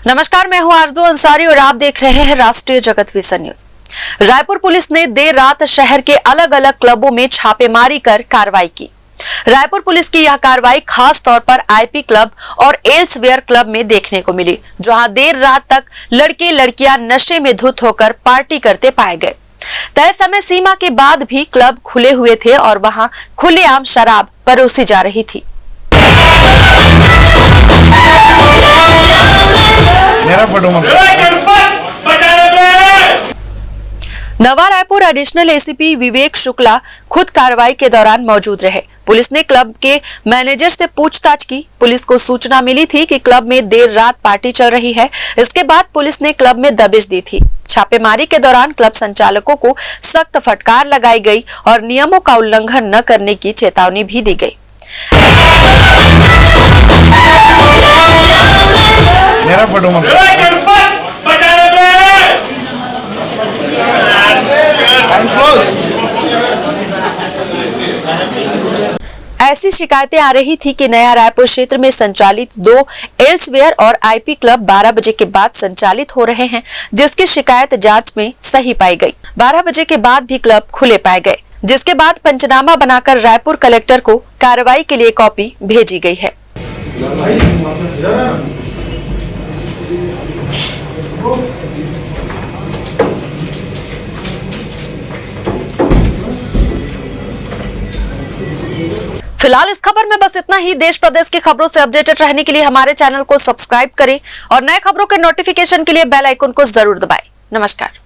नमस्कार, मैं हूं आरजू अंसारी और आप देख रहे हैं राष्ट्रीय जगत विज़न न्यूज। रायपुर पुलिस ने देर रात शहर के अलग अलग क्लबों में छापेमारी कर कार्रवाई की। रायपुर पुलिस की यह कार्रवाई खास तौर पर आईपी क्लब और एल्सवेयर क्लब में देखने को मिली, जहां देर रात तक लड़के लड़कियां नशे में धुत होकर पार्टी करते पाए गए। तय समय सीमा के बाद भी क्लब खुले हुए थे और वहां खुलेआम शराब परोसी जा रही थी। नवा रायपुर एडिशनल एसीपी विवेक शुक्ला खुद कार्रवाई के दौरान मौजूद रहे। पुलिस ने क्लब के मैनेजर से पूछताछ की। पुलिस को सूचना मिली थी कि क्लब में देर रात पार्टी चल रही है। इसके बाद पुलिस ने क्लब में दबिश दी थी। छापेमारी के दौरान क्लब संचालकों को सख्त फटकार लगाई गई और नियमों का उल्लंघन न करने की चेतावनी भी दी गई। ऐसी शिकायतें आ रही थी कि नया रायपुर क्षेत्र में संचालित 2 एल्सवेयर और आईपी क्लब 12 बजे के बाद संचालित हो रहे हैं, जिसकी शिकायत जांच में सही पाई गई। 12 बजे के बाद भी क्लब खुले पाए गए, जिसके बाद पंचनामा बनाकर रायपुर कलेक्टर को कार्रवाई के लिए कॉपी भेजी गई है। फिलहाल इस खबर में बस इतना ही। देश प्रदेश की खबरों से अपडेटेड रहने के लिए हमारे चैनल को सब्सक्राइब करें और नए खबरों के नोटिफिकेशन के लिए बेल आइकन को जरूर दबाएं। नमस्कार।